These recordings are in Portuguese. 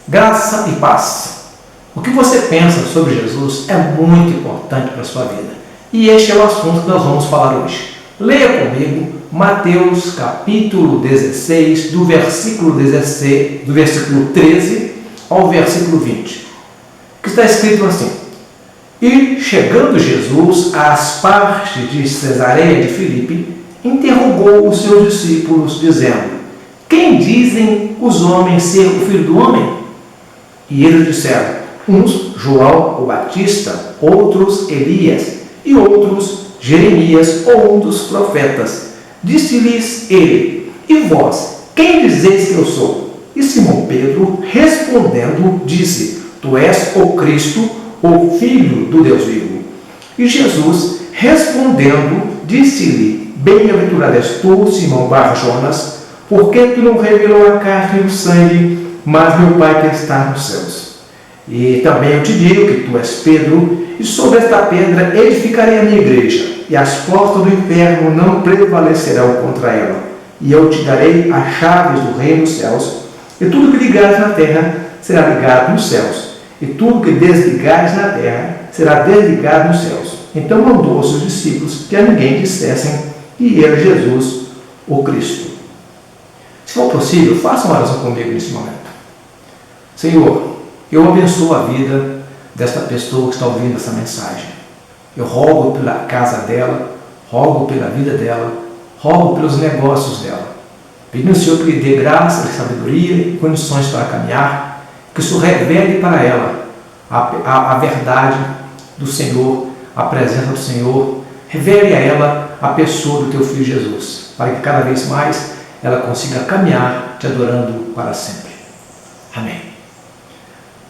Graça e paz. O que você pensa sobre Jesus é muito importante para a sua vida. E este é o assunto que nós vamos falar hoje. Leia comigo Mateus capítulo 16, do versículo 13 ao versículo 20. Que está escrito assim: E chegando Jesus às partes de Cesareia de Filipe, interrogou os seus discípulos, dizendo: Quem dizem os homens ser o Filho do Homem? E eles disseram: uns João o Batista, outros Elias, e outros Jeremias ou um dos profetas. Disse-lhes ele: E vós, quem dizeis que eu sou? E Simão Pedro, respondendo, disse: Tu és o Cristo, o Filho do Deus vivo. E Jesus, respondendo, disse-lhe: Bem-aventurado és tu, Simão Bar-Jonas, porque tu não revelou a carne e o sangue, mas meu Pai que está nos céus. E também eu te digo que tu és Pedro, e sobre esta pedra edificarei a minha igreja, e as portas do inferno não prevalecerão contra ela. E eu te darei as chaves do reino dos céus, e tudo que ligares na terra será ligado nos céus, e tudo que desligares na terra será desligado nos céus. Então mandou aos seus discípulos que a ninguém dissessem que era Jesus o Cristo. Se for possível, faça uma oração comigo nesse momento. Senhor, eu abençoo a vida desta pessoa que está ouvindo essa mensagem. Eu rogo pela casa dela, rogo pela vida dela, rogo pelos negócios dela. Pedindo ao Senhor que lhe dê graça, sabedoria e condições para caminhar, que o Senhor revele para ela a verdade do Senhor, a presença do Senhor. Revele a ela a pessoa do teu Filho Jesus, para que cada vez mais ela consiga caminhar te adorando para sempre. Amém.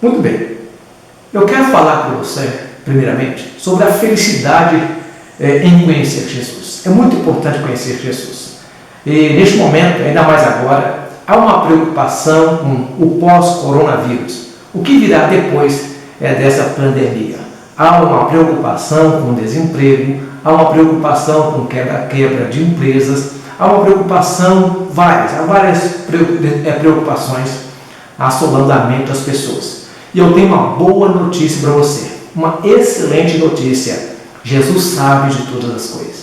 Muito bem. Eu quero falar para você, primeiramente, sobre a felicidade em conhecer Jesus. É muito importante conhecer Jesus. E neste momento, ainda mais agora, há uma preocupação com o pós-coronavírus. O que virá depois dessa pandemia? Há uma preocupação com o desemprego, há uma preocupação com quebra de empresas, há uma preocupação, há várias preocupações assolando a mente das pessoas. E eu tenho uma boa notícia para você, uma excelente notícia. Jesus sabe de todas as coisas.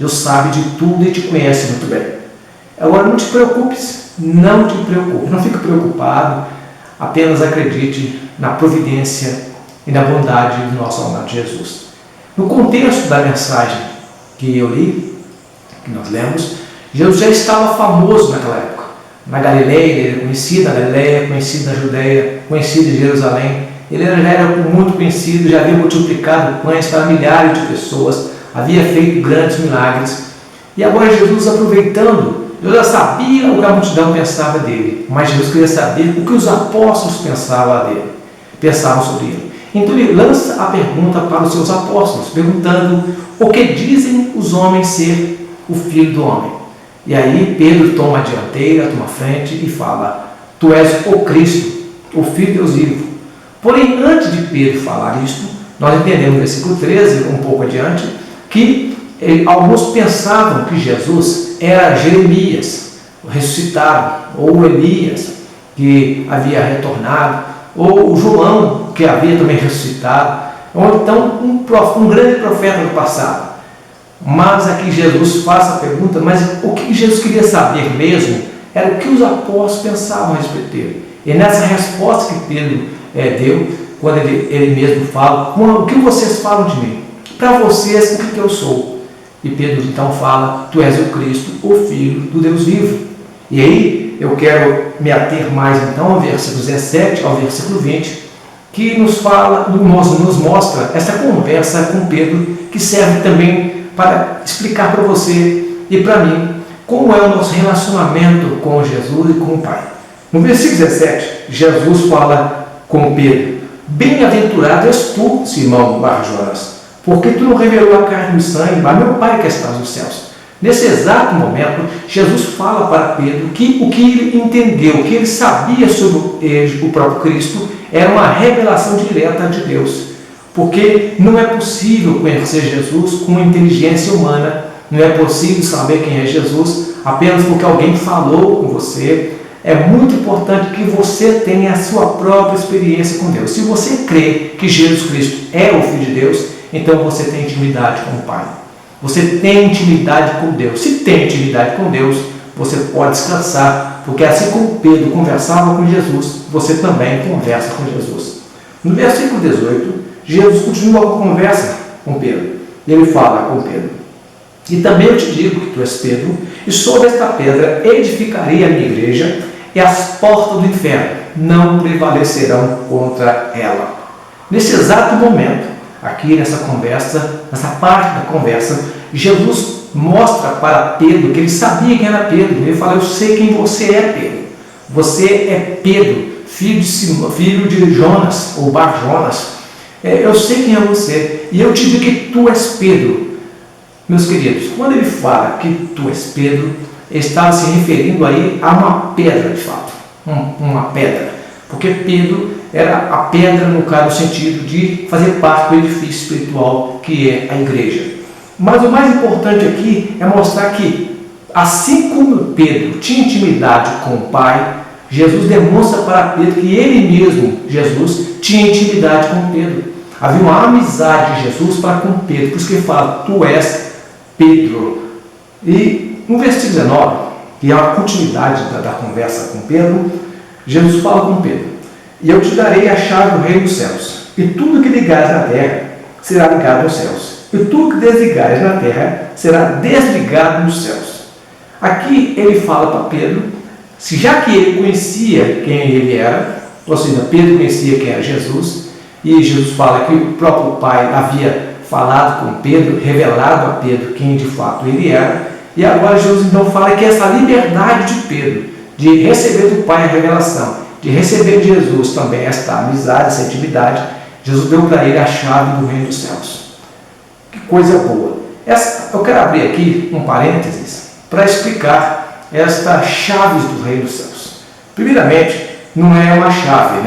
Jesus sabe de tudo e te conhece muito bem. Agora não te preocupes, não fique preocupado, apenas acredite na providência e na bondade do nosso amado Jesus. No contexto da mensagem que eu li, que nós lemos, Jesus já estava famoso naquela época. Na Galileia, ele era conhecido na Galileia, conhecido na Judeia, conhecido em Jerusalém. Ele já era muito conhecido, já havia multiplicado pães para milhares de pessoas, havia feito grandes milagres. E agora Jesus, aproveitando, eu já sabia o que a multidão pensava dele, mas Jesus queria saber o que os apóstolos pensavam sobre ele. Então ele lança a pergunta para os seus apóstolos, perguntando: o que dizem os homens ser o Filho do Homem? E aí Pedro toma a dianteira, toma a frente e fala: Tu és o Cristo, o Filho de Deus vivo. Porém, antes de Pedro falar isto, nós entendemos no versículo 13, um pouco adiante, que alguns pensavam que Jesus era Jeremias, o ressuscitado, ou Elias, que havia retornado, ou João, que havia também ressuscitado, ou então um grande profeta do passado. Mas aqui Jesus faz a pergunta, mas o que Jesus queria saber mesmo era o que os apóstolos pensavam a respeito dele. E nessa resposta que Pedro deu, quando ele mesmo fala: o que vocês falam de mim? Para vocês, o que eu sou? E Pedro então fala: Tu és o Cristo, o Filho do Deus vivo. E aí eu quero me ater mais então ao versículo 17, ao versículo 20, que nos mostra essa conversa com Pedro, que serve também para explicar para você e para mim como é o nosso relacionamento com Jesus e com o Pai. No versículo 17, Jesus fala com Pedro: Bem-aventurado és tu, Simão Bar-Jonas, porque tu não revelou a carne e o sangue, mas meu Pai que está nos céus. Nesse exato momento, Jesus fala para Pedro o que ele entendeu, o que ele sabia sobre o próprio Cristo, era uma revelação direta de Deus. Porque não é possível conhecer Jesus com inteligência humana, não é possível saber quem é Jesus apenas porque alguém falou com você, é muito importante que você tenha a sua própria experiência com Deus. Se você crê que Jesus Cristo é o Filho de Deus, então você tem intimidade com o Pai. Você tem intimidade com Deus. Se tem intimidade com Deus, você pode descansar, porque assim como Pedro conversava com Jesus, você também conversa com Jesus. No versículo 18, Jesus continua a conversa com Pedro. Ele fala com Pedro: e também eu te digo que tu és Pedro, e sobre esta pedra edificarei a minha igreja, e as portas do inferno não prevalecerão contra ela. Nesse exato momento, aqui nessa conversa, nessa parte da conversa, Jesus mostra para Pedro que ele sabia quem era Pedro. Ele fala: eu sei quem você é, Pedro. Você é Pedro, filho de Jonas, ou Bar Jonas. Eu sei quem é você, e eu te digo que tu és Pedro. Meus queridos, quando ele fala que tu és Pedro, ele estava se referindo aí a uma pedra, de fato, uma pedra, porque Pedro era a pedra, no caso, no sentido de fazer parte do edifício espiritual que é a igreja. Mas o mais importante aqui é mostrar que, assim como Pedro tinha intimidade com o Pai, Jesus demonstra para Pedro que ele mesmo, Jesus, tinha intimidade com Pedro. Havia uma amizade de Jesus para com Pedro, por isso que ele fala: tu és Pedro. E no versículo 19, que é a continuidade da conversa com Pedro, Jesus fala com Pedro: e eu te darei a chave do reino dos céus, e tudo que ligares na terra será ligado aos céus, e tudo que desligares na terra será desligado nos céus. Aqui ele fala para Pedro, já que ele conhecia quem ele era, ou seja, Pedro conhecia quem era Jesus, e Jesus fala que o próprio Pai havia falado com Pedro, revelado a Pedro quem de fato ele era, e agora Jesus então fala que essa liberdade de Pedro, de receber do Pai a revelação, de receber de Jesus também esta amizade, essa intimidade, Jesus deu para ele a chave do reino dos céus. Que coisa boa! Eu quero abrir aqui um parênteses para explicar estas chaves do reino dos céus. Primeiramente, não é uma chave,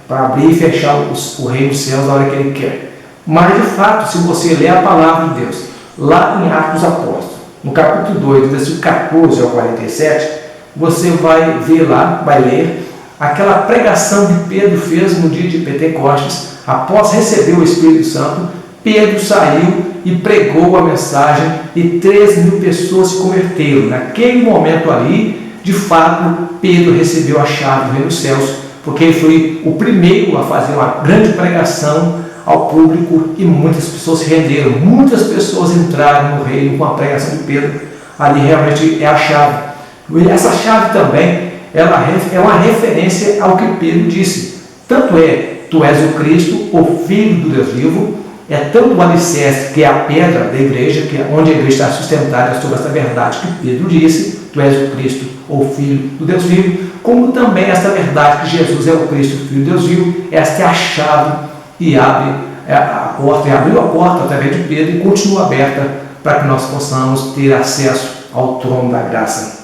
para abrir e fechar o reino dos céus na hora que ele quer. Mas, de fato, se você ler a palavra de Deus, lá em Atos dos Apóstolos, no capítulo 2, do versículo 14 ao 47, você vai ver lá, vai ler, aquela pregação que Pedro fez no dia de Pentecostes. Após receber o Espírito Santo, Pedro saiu e pregou a mensagem e 3.000 pessoas se converteram. Naquele momento ali, de fato, Pedro recebeu a chave do reino dos céus, porque ele foi o primeiro a fazer uma grande pregação ao público e muitas pessoas se renderam. Muitas pessoas entraram no reino com a pregação de Pedro. Ali realmente é a chave. E essa chave também ela é uma referência ao que Pedro disse. Tanto é: tu és o Cristo, o Filho do Deus vivo. É tanto o alicerce, que é a pedra da igreja, que é onde a igreja está sustentada sobre essa verdade que Pedro disse: tu és o Cristo, o Filho do Deus vivo, como também esta verdade que Jesus é o Cristo, o Filho do Deus vivo. Esta é a chave e abre a porta, e abriu a porta através de Pedro e continua aberta para que nós possamos ter acesso ao trono da graça.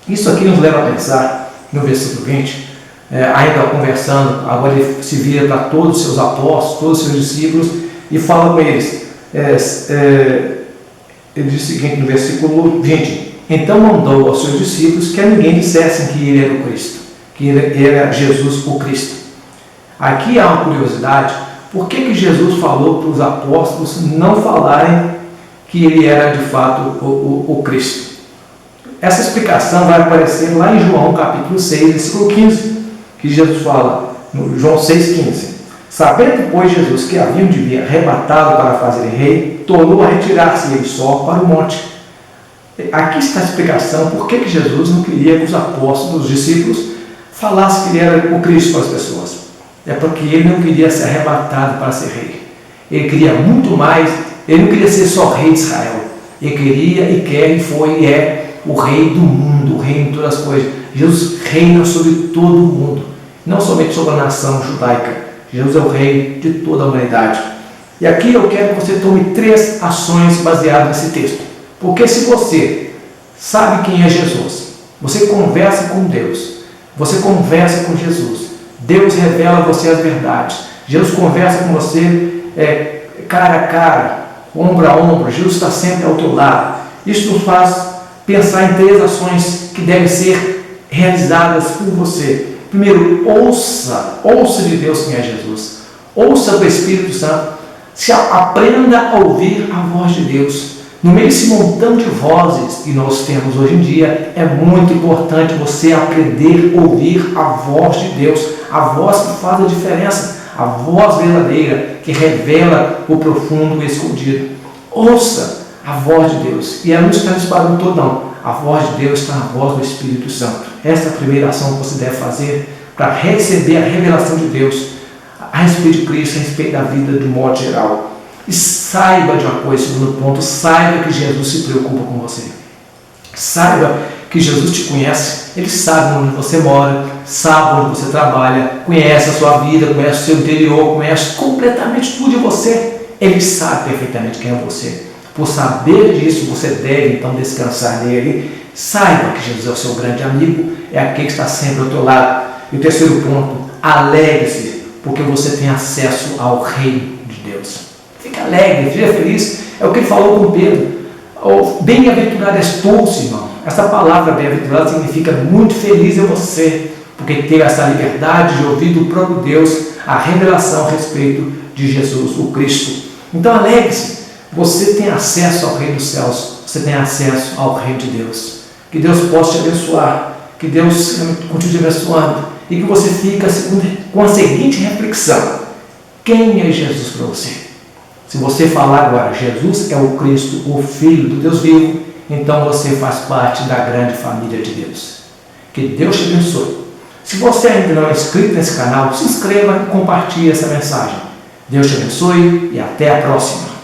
Isso aqui nos leva a pensar no versículo 20, ainda conversando, agora ele se vira para todos os seus apóstolos, todos os seus discípulos, e fala com eles. Ele diz o seguinte no versículo 20: então mandou aos seus discípulos que a ninguém dissessem que ele era o Cristo, que ele era Jesus o Cristo. Aqui há uma curiosidade: por que Jesus falou para os apóstolos não falarem que ele era de fato o Cristo? Essa explicação vai aparecer lá em João capítulo 6, versículo 15, que Jesus fala, no João 6,15: sabendo, pois, Jesus que haviam de vir arrebatado para fazer rei, tornou a retirar-se ele só para o monte. Aqui está a explicação por que Jesus não queria que os apóstolos, os discípulos, falassem que ele era o Cristo para as pessoas. É porque ele não queria ser arrebatado para ser rei. Ele queria muito mais. Ele não queria ser só rei de Israel. Ele queria e quer e foi e é o rei do mundo, o rei de todas as coisas. Jesus reina sobre todo o mundo, não somente sobre a nação judaica. Jesus é o rei de toda a humanidade. E aqui eu quero que você tome 3 ações baseadas nesse texto. Porque se você sabe quem é Jesus, você conversa com Deus, você conversa com Jesus, Deus revela a você as verdades, Jesus conversa com você cara a cara, ombro a ombro, Jesus está sempre ao teu lado. Isso nos faz pensar em 3 ações que devem ser realizadas por você. Primeiro, ouça de Deus quem é Jesus. Ouça do Espírito Santo. Aprenda a ouvir a voz de Deus. No meio desse montão de vozes que nós temos hoje em dia, é muito importante você aprender a ouvir a voz de Deus, a voz que faz a diferença, a voz verdadeira que revela o profundo e escondido. Ouça a voz de Deus. E ela não está nesse barulho todo, não. A voz de Deus está na voz do Espírito Santo. Essa é a primeira ação que você deve fazer para receber a revelação de Deus a respeito de Cristo, a respeito da vida de modo geral. E saiba de uma coisa, segundo ponto, saiba que Jesus se preocupa com você. Saiba que Jesus te conhece, Ele sabe onde você mora, sabe onde você trabalha, conhece a sua vida, conhece o seu interior, conhece completamente tudo de você. Ele sabe perfeitamente quem é você. Por saber disso, você deve então descansar nele. Saiba que Jesus é o seu grande amigo, é aquele que está sempre ao teu lado. E o terceiro ponto, alegre-se, porque você tem acesso ao reino de Deus. Fique alegre, seja feliz. É o que ele falou com Pedro. Bem-aventurado és tu, irmão. Essa palavra bem-aventurado significa muito feliz é você, porque teve essa liberdade de ouvir do próprio Deus a revelação a respeito de Jesus, o Cristo. Então alegre-se. Você tem acesso ao reino dos céus. Você tem acesso ao reino de Deus. Que Deus possa te abençoar. Que Deus continue te abençoando. E que você fique com a seguinte reflexão. Quem é Jesus para você? Se você falar agora, Jesus é o Cristo, o Filho do Deus vivo, então você faz parte da grande família de Deus. Que Deus te abençoe. Se você ainda não é inscrito nesse canal, se inscreva e compartilhe essa mensagem. Deus te abençoe e até a próxima.